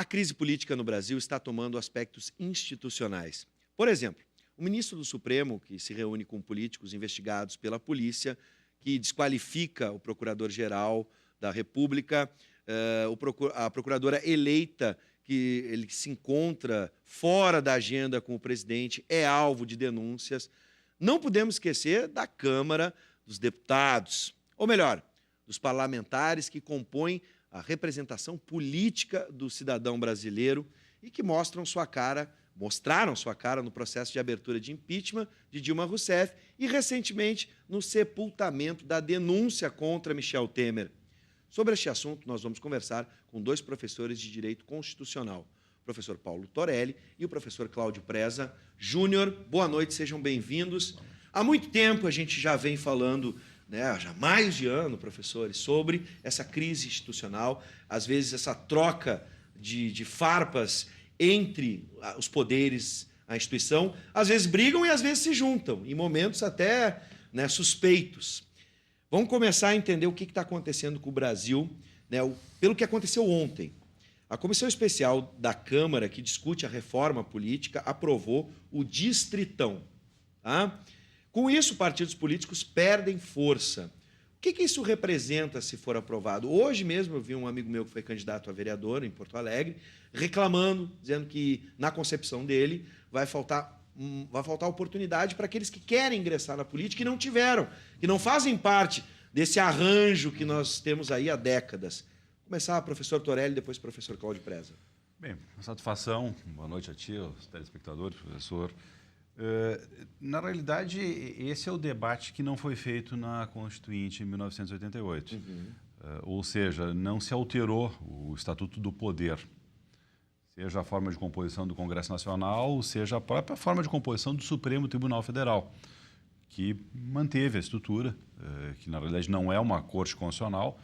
crise política no Brasil está tomando aspectos institucionais. Por exemplo, o ministro do Supremo, que se reúne com políticos investigados pela polícia, que desqualifica o procurador-geral da República, a procuradora eleita, que ele se encontra fora da agenda com o presidente, é alvo de denúncias. Não podemos esquecer da Câmara dos Deputados, ou melhor, dos parlamentares que compõem a representação política do cidadão brasileiro e que mostraram sua cara no processo de abertura de impeachment de Dilma Rousseff e, recentemente, no sepultamento da denúncia contra Michel Temer. Sobre este assunto, nós vamos conversar com dois professores de Direito Constitucional, o professor Paulo Torelli e o professor Cláudio Preza Júnior. Boa noite, sejam bem-vindos. Há muito tempo a gente já vem falando, já há mais de ano, professores, sobre essa crise institucional, às vezes essa troca de farpas entre os poderes, a instituição, às vezes brigam e às vezes se juntam, em momentos até suspeitos. Vamos começar a entender o que está acontecendo com o Brasil, pelo que aconteceu ontem. A Comissão Especial da Câmara, que discute a reforma política, aprovou o Distritão. Tá? Com isso, partidos políticos perdem força. O que isso representa se for aprovado? Hoje mesmo eu vi um amigo meu que foi candidato a vereador em Porto Alegre, reclamando, dizendo que, na concepção dele, vai faltar oportunidade para aqueles que querem ingressar na política e não tiveram, que não fazem parte desse arranjo que nós temos aí há décadas. Vou começar, professor Torelli, depois professor Cláudio Preza. Bem, satisfação. Boa noite a ti, aos telespectadores, professor. Na realidade, esse é o debate que não foi feito na Constituinte em 1988. Ou seja, não se alterou o Estatuto do Poder, seja a forma de composição do Congresso Nacional, seja a própria forma de composição do Supremo Tribunal Federal, que manteve a estrutura, que na realidade não é uma corte constitucional,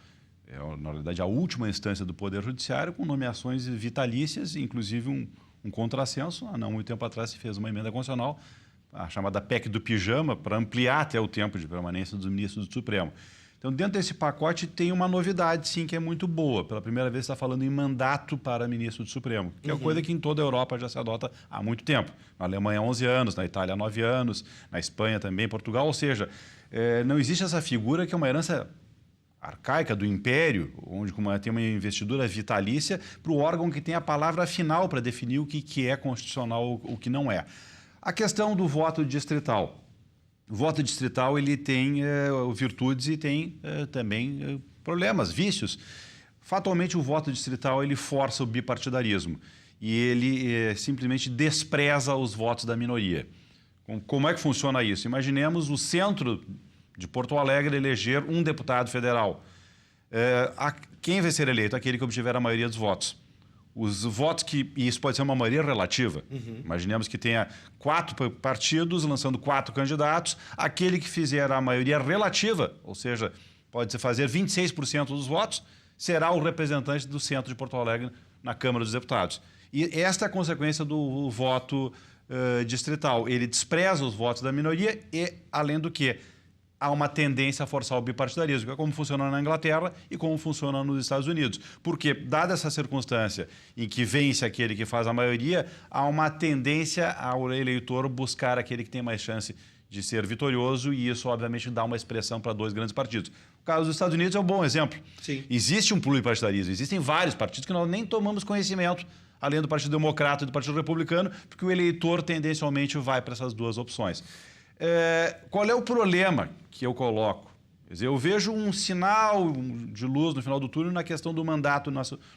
é na realidade a última instância do Poder Judiciário, com nomeações vitalícias, inclusive um contrassenso. Há não muito tempo atrás se fez uma emenda constitucional, a chamada PEC do pijama, para ampliar até o tempo de permanência dos ministros do Supremo. Então, dentro desse pacote tem uma novidade, sim, que é muito boa. Pela primeira vez está falando em mandato para ministro do Supremo, que é uma coisa que em toda a Europa já se adota há muito tempo. Na Alemanha, 11 anos, na Itália, 9 anos, na Espanha também, Portugal. Ou seja, não existe essa figura que é uma herança arcaica do Império, onde tem uma investidura vitalícia para o órgão que tem a palavra final para definir o que é constitucional, o que não é. A questão do voto distrital. O voto distrital ele tem virtudes e tem também problemas, vícios. Fatalmente, o voto distrital ele força o bipartidarismo e ele simplesmente despreza os votos da minoria. Como é que funciona isso? Imaginemos o centro de Porto Alegre eleger um deputado federal. Quem vai ser eleito? Aquele que obtiver a maioria dos votos. Os votos e isso pode ser uma maioria relativa. Imaginemos que tenha 4 partidos lançando 4 candidatos. Aquele que fizer a maioria relativa, ou seja, pode fazer 26% dos votos, será o representante do centro de Porto Alegre na Câmara dos Deputados. E esta é a consequência do voto distrital. Ele despreza os votos da minoria e, além do que, há uma tendência a forçar o bipartidarismo, que é como funciona na Inglaterra e como funciona nos Estados Unidos. Porque, dada essa circunstância em que vence aquele que faz a maioria, há uma tendência ao eleitor buscar aquele que tem mais chance de ser vitorioso e isso, obviamente, dá uma expressão para 2 grandes partidos. O caso dos Estados Unidos é um bom exemplo. Sim. Existe um pluripartidarismo, existem vários partidos que nós nem tomamos conhecimento, além do Partido Democrata e do Partido Republicano, porque o eleitor tendencialmente vai para essas 2 opções. Qual é o problema que eu coloco? Quer dizer, eu vejo um sinal de luz no final do túnel na questão do mandato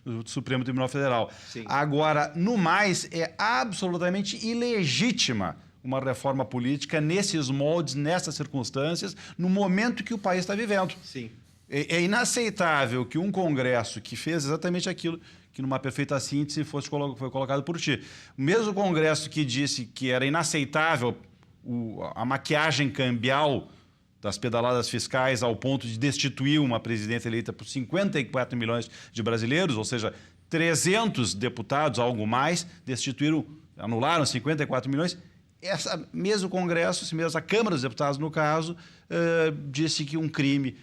do Supremo Tribunal Federal. Sim. Agora, no mais, é absolutamente ilegítima uma reforma política nesses moldes, nessas circunstâncias, no momento que o país está vivendo. Sim. É inaceitável que um Congresso que fez exatamente aquilo que, numa perfeita síntese, foi colocado por ti. O mesmo Congresso que disse que era inaceitável a maquiagem cambial das pedaladas fiscais ao ponto de destituir uma presidenta eleita por 54 milhões de brasileiros, ou seja, 300 deputados, algo mais, anularam 54 milhões. Esse mesmo Congresso, essa Câmara dos Deputados, no caso, disse que um crime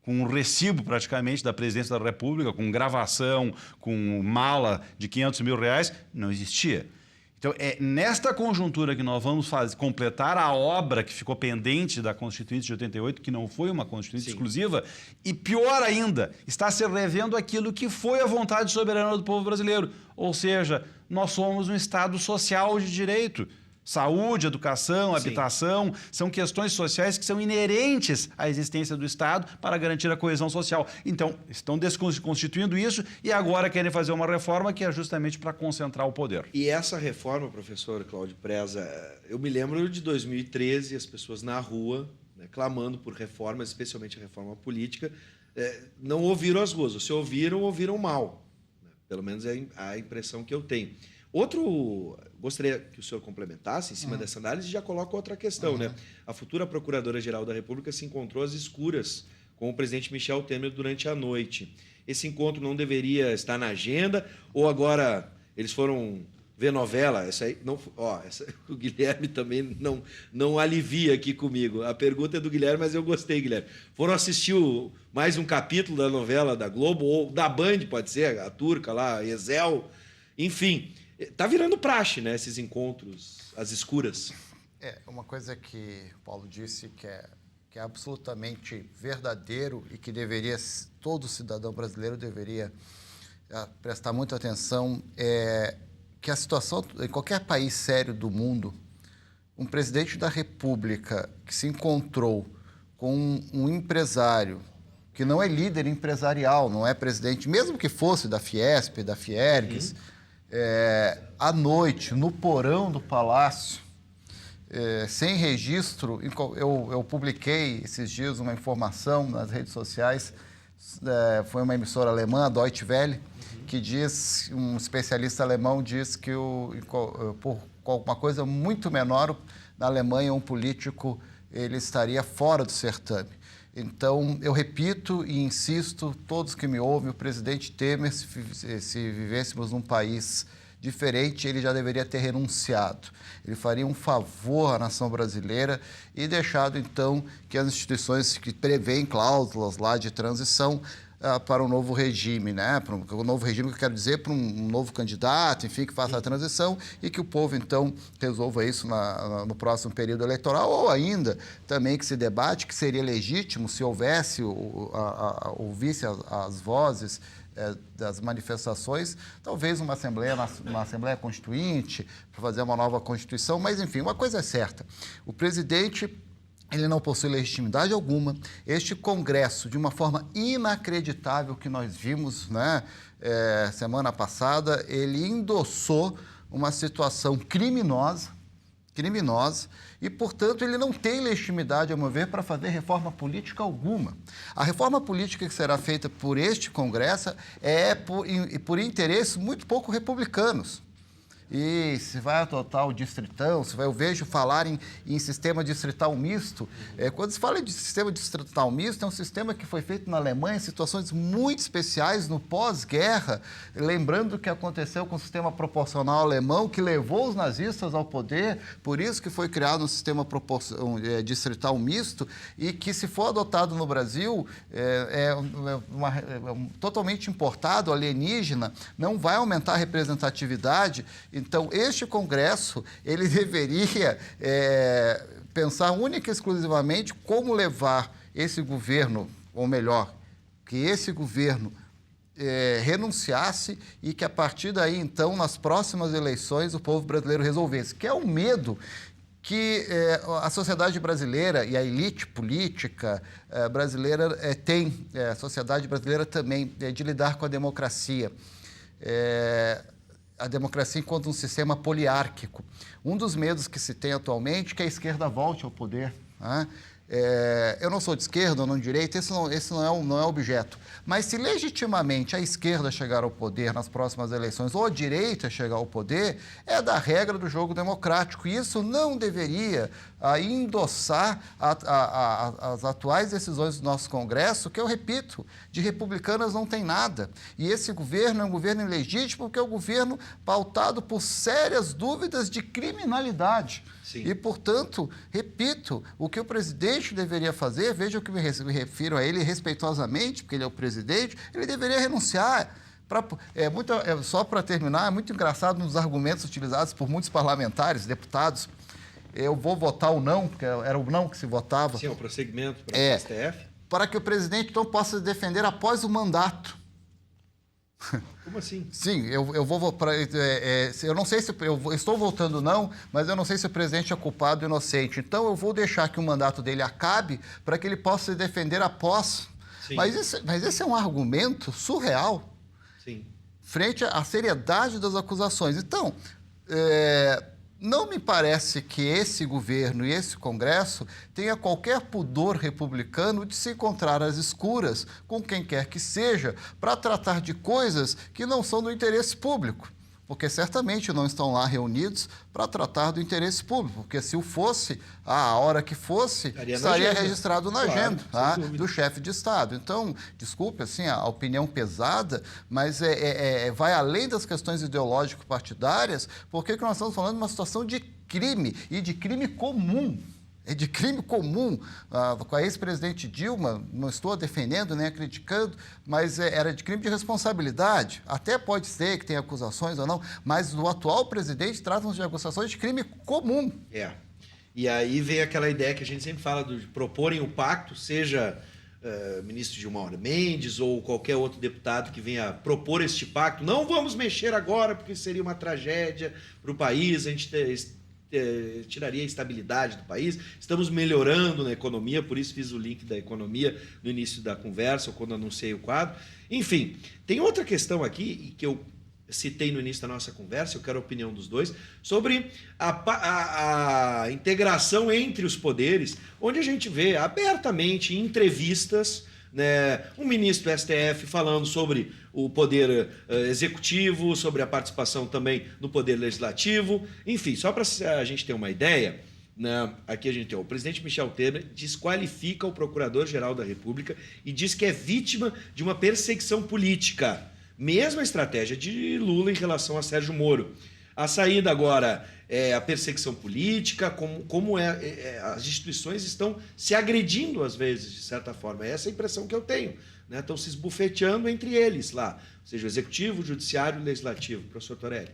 com um recibo praticamente da presidência da República, com gravação, com mala de R$500 mil, não existia. Então, é nesta conjuntura que nós vamos completar a obra que ficou pendente da Constituinte de 88, que não foi uma Constituinte exclusiva, e pior ainda, está se revendo aquilo que foi a vontade soberana do povo brasileiro. Ou seja, nós somos um Estado social de direito. Saúde, educação, habitação, são questões sociais que são inerentes à existência do Estado para garantir a coesão social. Então, estão desconstituindo isso e agora querem fazer uma reforma que é justamente para concentrar o poder. E essa reforma, professor Cláudio Preza, eu me lembro de 2013, as pessoas na rua, né, clamando por reformas, especialmente a reforma política, não ouviram as ruas. Se ouviram mal. Né? Pelo menos é a impressão que eu tenho. Gostaria que o senhor complementasse em cima dessa análise e já coloca outra questão, né? A futura Procuradora-Geral da República se encontrou às escuras com o presidente Michel Temer durante a noite. Esse encontro não deveria estar na agenda ou agora eles foram ver novela? Essa aí não, o Guilherme também não alivia aqui comigo. A pergunta é do Guilherme, mas eu gostei, Guilherme. Foram assistir mais um capítulo da novela da Globo ou da Band, pode ser, a turca lá, Ezel, enfim. Está virando praxe, né, esses encontros às escuras. Uma coisa que o Paulo disse que é absolutamente verdadeiro e que todo cidadão brasileiro deveria prestar muita atenção é que a situação, em qualquer país sério do mundo, um presidente da República que se encontrou com um empresário que não é líder empresarial, não é presidente, mesmo que fosse da Fiesp, da Fiergues, à noite, no porão do Palácio, sem registro. Eu publiquei esses dias uma informação nas redes sociais, foi uma emissora alemã, a Deutsche Welle, que diz, um especialista alemão diz que por uma coisa muito menor, na Alemanha, um político ele estaria fora do certame. Então, eu repito e insisto, todos que me ouvem, o presidente Temer, se vivêssemos num país diferente, ele já deveria ter renunciado. Ele faria um favor à nação brasileira e deixado, então, que as instituições que prevêem cláusulas lá de transição para um novo regime, né? Para um novo regime, que eu quero dizer, para um novo candidato, enfim, que faça a transição e que o povo, então, resolva isso no próximo período eleitoral, ou ainda também que se debate que seria legítimo se houvesse, ouvisse as vozes das manifestações, talvez uma Assembleia Constituinte, para fazer uma nova Constituição, mas, enfim, uma coisa é certa, o presidente ele não possui legitimidade alguma. Este Congresso, de uma forma inacreditável que nós vimos, né, semana passada, ele endossou uma situação criminosa, e, portanto, ele não tem legitimidade, a meu ver, para fazer reforma política alguma. A reforma política que será feita por este Congresso é por interesses muito pouco republicanos. E se vai adotar o distritão, eu vejo falar em sistema distrital misto. Quando se fala de sistema distrital misto, é um sistema que foi feito na Alemanha em situações muito especiais no pós-guerra, lembrando o que aconteceu com o sistema proporcional alemão, que levou os nazistas ao poder, por isso que foi criado um sistema distrital misto, e que, se for adotado no Brasil, totalmente importado, alienígena, não vai aumentar a representatividade. Então, este Congresso, ele deveria pensar única e exclusivamente como levar esse governo, ou melhor, que esse governo renunciasse e que, a partir daí, então, nas próximas eleições, o povo brasileiro resolvesse, que é o medo que a sociedade brasileira e a elite política brasileira tem, a sociedade brasileira também, de lidar com a democracia. A democracia enquanto um sistema poliárquico. Um dos medos que se tem atualmente é que a esquerda volte ao poder, né? Eu não sou de esquerda ou não de direita, esse não é objeto. Mas se legitimamente a esquerda chegar ao poder nas próximas eleições ou a direita chegar ao poder, é da regra do jogo democrático. E isso não deveria endossar as atuais decisões do nosso Congresso, que, eu repito, de republicanas não tem nada. E esse governo é um governo ilegítimo, porque é um governo pautado por sérias dúvidas de criminalidade. Sim. E, portanto, repito, o que o presidente deveria fazer, veja o que me refiro a ele respeitosamente, porque ele é o presidente, ele deveria renunciar. Só para terminar, é muito engraçado nos argumentos utilizados por muitos parlamentares, deputados. Eu vou votar o não, porque era o não que se votava. Sim, o prosseguimento para o STF. Para que o presidente, então, possa se defender após o mandato. Como assim? Sim, eu vou para. Eu não sei se eu estou votando não, mas eu não sei se o presidente é culpado ou inocente. Então eu vou deixar que o mandato dele acabe para que ele possa se defender após. Sim. Mas esse é um argumento surreal. Sim. Frente à seriedade das acusações. Então, não me parece que esse governo e esse Congresso tenha qualquer pudor republicano de se encontrar às escuras com quem quer que seja para tratar de coisas que não são do interesse público. Porque certamente não estão lá reunidos para tratar do interesse público, porque se o fosse, a hora que fosse, estaria registrado na agenda do chefe de Estado. Então, desculpe assim, a opinião pesada, mas vai além das questões ideológico-partidárias, porque nós estamos falando de uma situação de crime, e de crime comum. É de crime comum. Com a ex-presidente Dilma, não estou a defendendo nem a criticando, mas era de crime de responsabilidade. Até pode ser que tenha acusações ou não, mas o atual presidente trata-se de acusações de crime comum. E aí vem aquela ideia que a gente sempre fala de proporem o pacto, seja ministro Gilmar Mendes ou qualquer outro deputado que venha propor este pacto. Não vamos mexer agora, porque seria uma tragédia para o país, a gente tiraria a estabilidade do país. Estamos melhorando na economia, por isso fiz o link da economia no início da conversa, ou quando anunciei o quadro. Enfim, tem outra questão aqui que eu citei no início da nossa conversa, eu quero a opinião dos dois, sobre a integração entre os poderes, onde a gente vê abertamente em entrevistas, né, um ministro do STF falando sobre o poder executivo, sobre a participação também no poder legislativo. Enfim, só para a gente ter uma ideia, né, aqui a gente tem o presidente Michel Temer desqualifica o procurador-geral da República e diz que é vítima de uma perseguição política. Mesma estratégia de Lula em relação a Sérgio Moro. A saída agora é a perseguição política, como as instituições estão se agredindo às vezes, de certa forma. Essa é a impressão que eu tenho. Né? Estão se esbufeteando entre eles lá, ou seja, o executivo, o judiciário e o legislativo. Professor Torelli.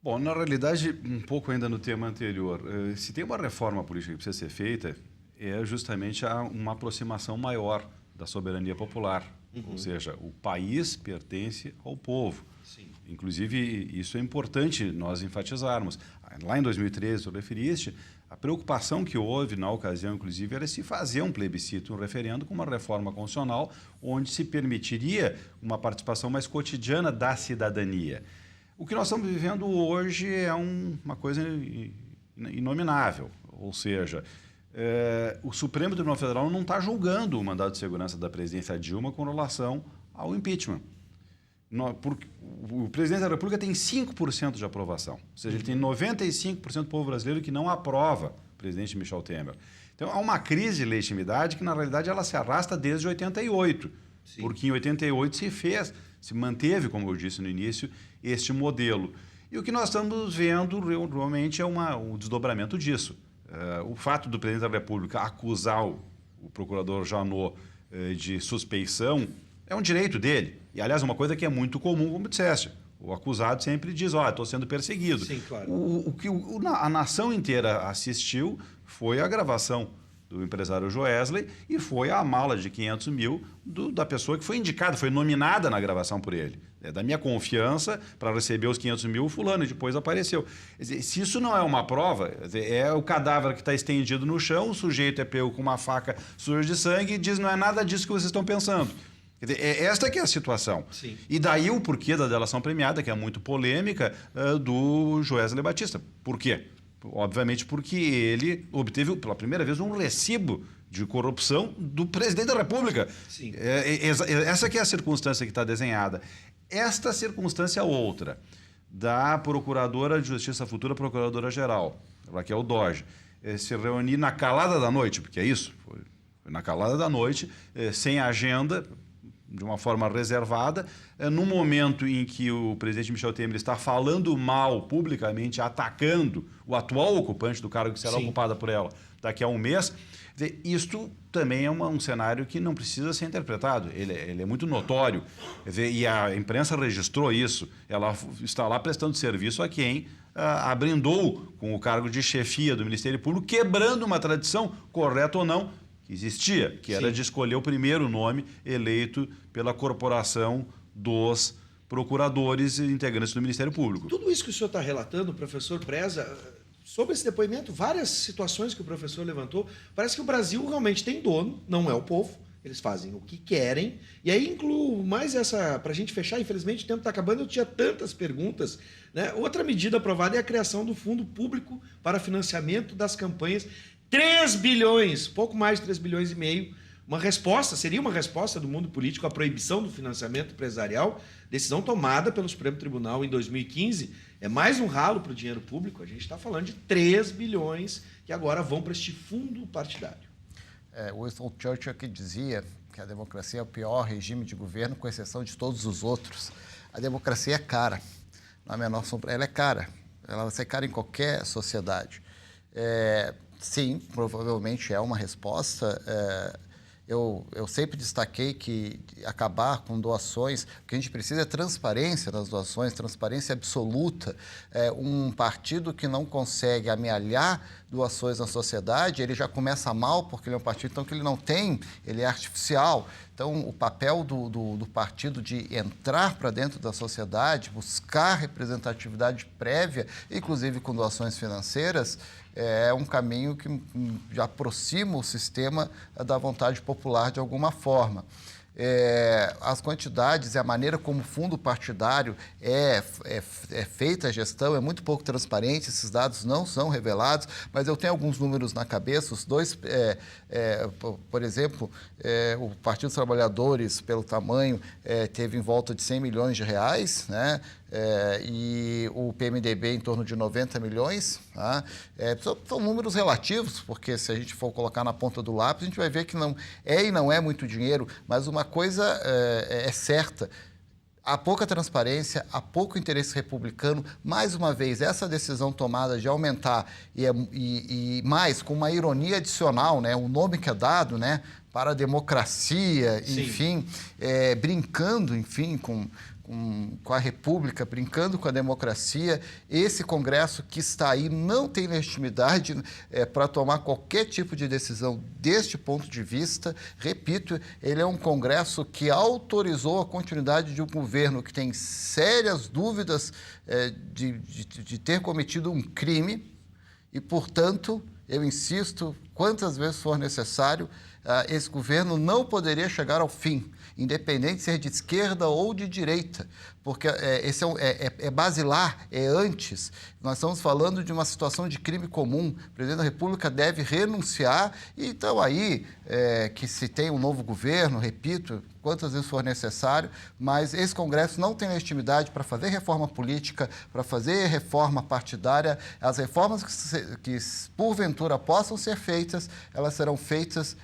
Bom, na realidade, um pouco ainda no tema anterior, se tem uma reforma política que precisa ser feita, é justamente uma aproximação maior da soberania popular. Ou seja, o país pertence ao povo. Sim. Inclusive, isso é importante nós enfatizarmos. Lá em 2013, tu referiste, a preocupação que houve na ocasião, inclusive, era se fazer um plebiscito, um referendo com uma reforma constitucional onde se permitiria uma participação mais cotidiana da cidadania. O que nós estamos vivendo hoje é uma coisa inominável, ou seja, o Supremo Tribunal Federal não está julgando o mandado de segurança da presidência Dilma com relação ao impeachment. O presidente da República tem 5% de aprovação, ou seja, ele tem 95% do povo brasileiro que não aprova o presidente Michel Temer. Então, há uma crise de legitimidade que, na realidade, ela se arrasta desde 88, Sim. porque em 88 se manteve, como eu disse no início, este modelo. E o que nós estamos vendo realmente é o desdobramento disso. O fato do presidente da República acusar o procurador Janot de suspeição é um direito dele. E, aliás, uma coisa que é muito comum, como disseste. O acusado sempre diz, estou sendo perseguido. Sim, claro. O que a nação inteira assistiu foi a gravação do empresário Joesley e foi a mala de 500 mil da pessoa que foi indicada, foi nominada na gravação por ele. É da minha confiança para receber os 500 mil, fulano, e depois apareceu. Se isso não é uma prova, é o cadáver que está estendido no chão, o sujeito é pego com uma faca suja de sangue e diz, não é nada disso que vocês estão pensando. Esta que é a situação. Sim. E daí o porquê da delação premiada, que é muito polêmica, do Joesley Batista. Por quê? Obviamente porque ele obteve pela primeira vez um recibo de corrupção do presidente da República. Sim. Essa que é a circunstância que está desenhada. Esta circunstância outra, da Procuradora de Justiça, futura Procuradora-Geral, Raquel Dodge, se reunir na calada da noite, porque é isso, foi na calada da noite, sem agenda, de uma forma reservada, no momento em que o presidente Michel Temer está falando mal publicamente, atacando o atual ocupante do cargo que será ocupado por ela daqui a um mês. Isto também é um cenário que não precisa ser interpretado, ele é muito notório. E a imprensa registrou isso, ela está lá prestando serviço a quem abrindou com o cargo de chefia do Ministério Público, quebrando uma tradição, correta ou não, que existia, que era de escolher o primeiro nome eleito pela corporação dos procuradores e integrantes do Ministério Público. Tudo isso que o senhor está relatando, professor Preza, sobre esse depoimento, várias situações que o professor levantou, parece que o Brasil realmente tem dono, não é o povo, eles fazem o que querem. E aí incluo mais essa, para a gente fechar, infelizmente o tempo está acabando, eu tinha tantas perguntas, né? Outra medida aprovada é a criação do Fundo Público para Financiamento das Campanhas, 3 bilhões, pouco mais de 3 bilhões e meio, seria uma resposta do mundo político à proibição do financiamento empresarial, decisão tomada pelo Supremo Tribunal em 2015, é mais um ralo para o dinheiro público, a gente está falando de 3 bilhões que agora vão para este fundo partidário. Winston Churchill que dizia que a democracia é o pior regime de governo, com exceção de todos os outros. A democracia é cara, na menor sombra, ela é cara, ela vai ser cara em qualquer sociedade. Sim, provavelmente é uma resposta. Eu sempre destaquei que acabar com doações, o que a gente precisa é transparência nas doações, transparência absoluta. Um partido que não consegue amealhar doações na sociedade, ele já começa mal, porque ele é um partido então, que ele não tem, ele é artificial. Então, o papel do partido de entrar para dentro da sociedade, buscar representatividade prévia, inclusive com doações financeiras, é um caminho que já aproxima o sistema da vontade popular de alguma forma. As quantidades e a maneira como o fundo partidário é feita a gestão é muito pouco transparente, esses dados não são revelados, mas eu tenho alguns números na cabeça. Os dois, por exemplo, o Partido dos Trabalhadores, pelo tamanho, teve em volta de 100 milhões de reais, né? E o PMDB em torno de 90 milhões. Tá? São números relativos, porque se a gente for colocar na ponta do lápis, a gente vai ver que não é muito dinheiro, mas uma coisa é certa: há pouca transparência, há pouco interesse republicano. Mais uma vez, essa decisão tomada de aumentar e mais com uma ironia adicional, né? O nome que é dado, né, para a democracia, enfim, brincando, enfim, com a República, brincando com a democracia. Esse Congresso que está aí não tem legitimidade para tomar qualquer tipo de decisão deste ponto de vista. Repito, ele é um Congresso que autorizou a continuidade de um governo que tem sérias dúvidas de ter cometido um crime e, portanto, eu insisto, quantas vezes for necessário, esse governo não poderia chegar ao fim, independente de ser de esquerda ou de direita, porque esse é basilar, é antes. Nós estamos falando de uma situação de crime comum. O presidente da República deve renunciar e, então, aí, que se tem um novo governo, repito, quantas vezes for necessário, mas esse Congresso não tem legitimidade para fazer reforma política, para fazer reforma partidária. As reformas que porventura possam ser feitas, elas serão feitas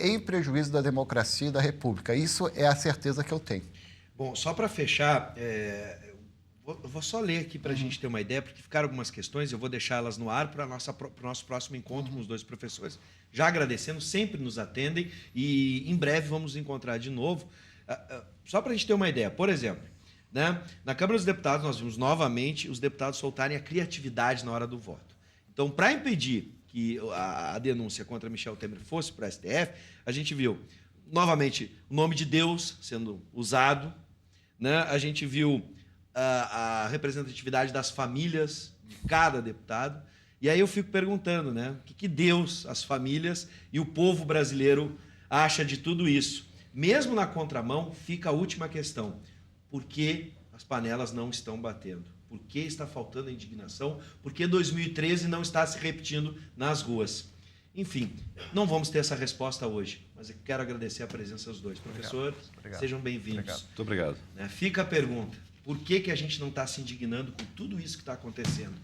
em prejuízo da democracia e da República. Isso é a certeza que eu tenho. Bom, só para fechar, eu vou só ler aqui para a gente ter uma ideia, porque ficaram algumas questões, eu vou deixá-las no ar para o nosso próximo encontro com os dois professores. Já agradecendo, sempre nos atendem e em breve vamos nos encontrar de novo. Só para a gente ter uma ideia, por exemplo, né, na Câmara dos Deputados nós vimos novamente os deputados soltarem a criatividade na hora do voto. Então, para impedir que a denúncia contra Michel Temer fosse para a STF, a gente viu, novamente, o nome de Deus sendo usado, né? A gente viu a representatividade das famílias de cada deputado, e aí eu fico perguntando, né, o que Deus, as famílias e o povo brasileiro acha de tudo isso. Mesmo na contramão, fica a última questão: por que as panelas não estão batendo? Por que está faltando a indignação? Por que 2013 não está se repetindo nas ruas? Enfim, não vamos ter essa resposta hoje, mas eu quero agradecer a presença dos dois. Professor, sejam bem-vindos. Muito obrigado. Fica a pergunta: por que a gente não está se indignando com tudo isso que está acontecendo?